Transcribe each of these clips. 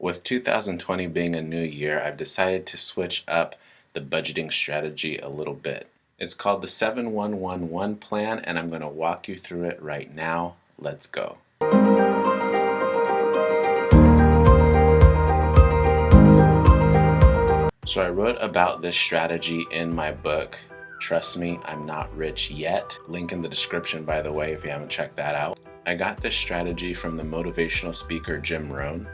With 2020 being a new year, I've decided to switch up the budgeting strategy a little bit. It's called the 7111 plan, and I'm going to walk you through it right now. Let's go. So I wrote about this strategy in my book, Trust Me, I'm Not Rich Yet. Link in the description, by the way, if you haven't checked that out. I got this strategy from the motivational speaker Jim Rohn.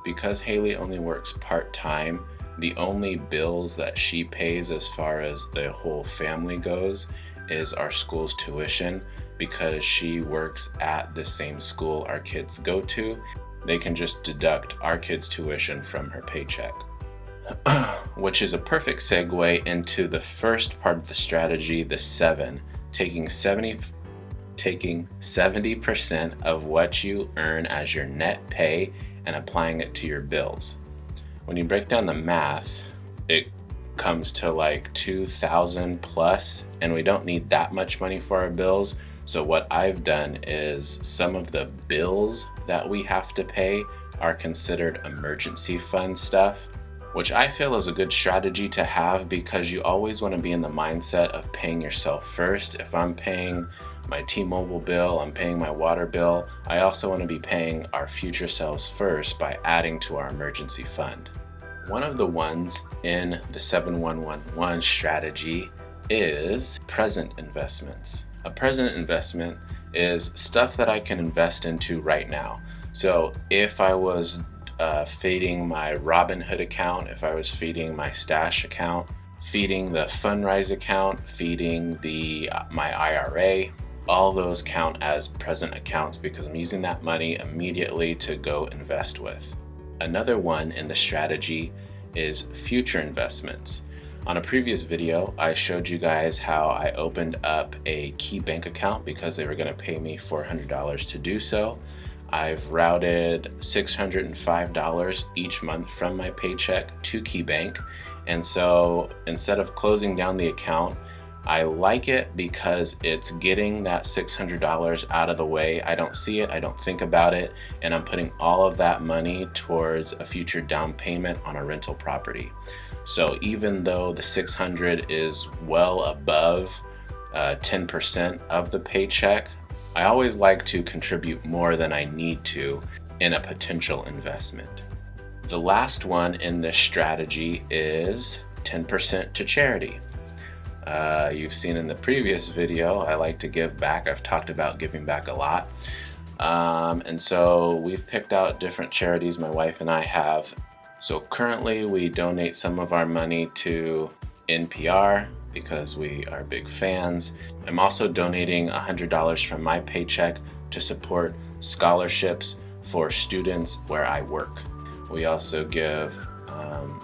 Because Haley only works part-time, the only bills that she pays as far as the whole family goes is our school's tuition. Because she works at the same school our kids go to, they can just deduct our kids' tuition from her paycheck. Which is a perfect segue into the first part of the strategy, the 7, taking 70% of what you earn as your net pay and applying it to your bills. When you break down the math, it comes to like $2,000 plus, and we don't need that much money for our bills. So what I've done is some of the bills that we have to pay are considered emergency fund stuff, which I feel is a good strategy to have because you always want to be in the mindset of paying yourself first. If I'm paying my T-Mobile bill, I'm paying my water bill, I also want to be paying our future selves first by adding to our emergency fund. One of the ones in the 7111 strategy is present investments. A present investment is stuff that I can invest into right now. So if I was feeding my Robinhood account, if I was feeding my stash account, feeding the Fundrise account, feeding my IRA, all those count as present accounts because I'm using that money immediately to go invest with. Another one in the strategy is future investments. On a previous video, I showed you guys how I opened up a Key Bank account because they were going to pay me $400 to do so. I've routed $605 each month from my paycheck to Key Bank, and so instead of closing down the account, I like it because it's getting that $600 out of the way. I don't see it, I don't think about it, and I'm putting all of that money towards a future down payment on a rental property. So even though the $600 is well above 10% of the paycheck, I always like to contribute more than I need to in a potential investment. The last one in this strategy is 10% to charity. You've seen in the previous video, I like to give back. I've talked about giving back a lot. And so we've picked out different charities my wife and I have. So currently we donate some of our money to NPR because we are big fans. I'm also donating $100 from my paycheck to support scholarships for students where I work. We also give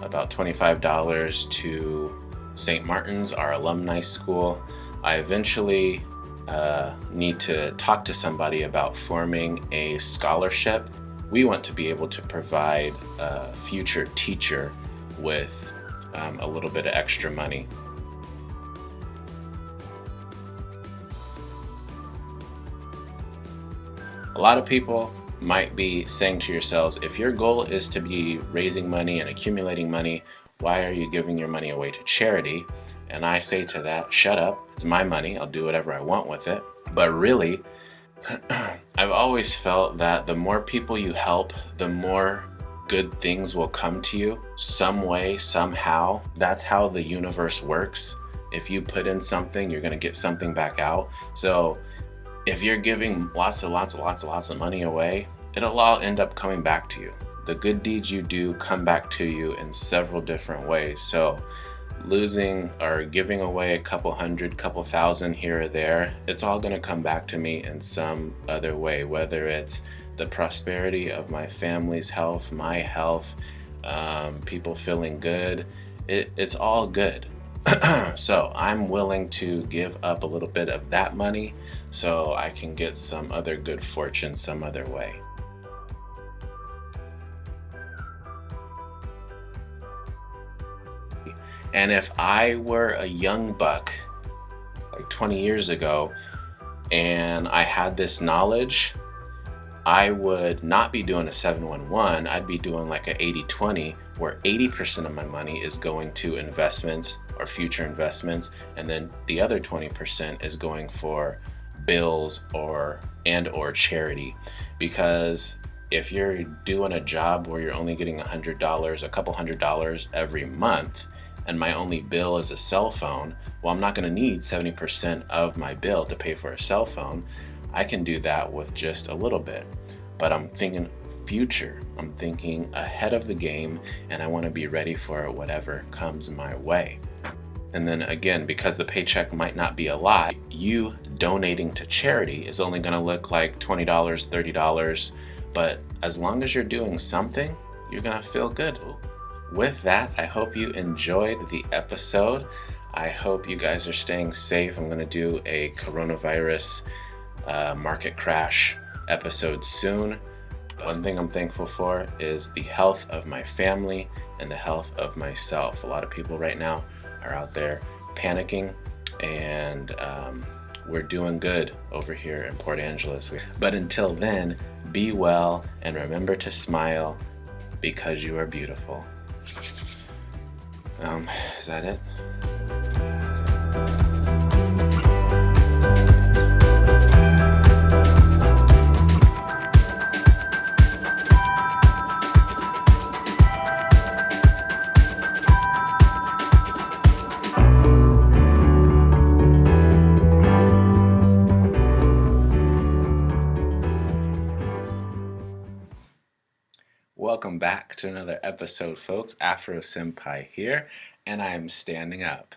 about $25 to St. Martin's, our alumni school. I eventually need to talk to somebody about forming a scholarship. We want to be able to provide a future teacher with a little bit of extra money. A lot of people might be saying to yourselves, if your goal is to be raising money and accumulating money, why are you giving your money away to charity? And I say to that, shut up, it's my money, I'll do whatever I want with it. But really, I've always felt that the more people you help, the more good things will come to you some way, somehow. That's how the universe works. If you put in something, you're gonna get something back out. So if you're giving lots of money away, it'll all end up coming back to you. The good deeds you do come back to you in several different ways. So losing or giving away a couple hundred, couple thousand here or there, it's all gonna come back to me in some other way, whether it's the prosperity of my family's health, my health, people feeling good, it's all good. So I'm willing to give up a little bit of that money so I can get some other good fortune some other way. And if I were a young buck like 20 years ago and I had this knowledge, I would not be doing a 711. I'd be doing like a 80/20, where 80% of my money is going to investments or future investments, and then the other 20% is going for bills or charity. Because if you're doing a job where you're only getting $100, a couple $100 every month, and my only bill is a cell phone, well, I'm not going to need 70% of my bill to pay for a cell phone. I can do that with just a little bit. But I'm thinking future. I'm thinking ahead of the game, and I want to be ready for whatever comes my way. And then again, because the paycheck might not be a lot, you donating to charity is only going to look like $20, $30. But as long as you're doing something, you're going to feel good. With that, I hope you enjoyed the episode. I hope you guys are staying safe. I'm going to do a coronavirus market crash episode soon. One thing I'm thankful for is the health of my family and the health of myself. A lot of people right now are out there panicking, and we're doing good over here in Port Angeles. But until then, be well and remember to smile, because you are beautiful. Is that it? Welcome back to another episode, folks. Afro Senpai here, and I am standing up.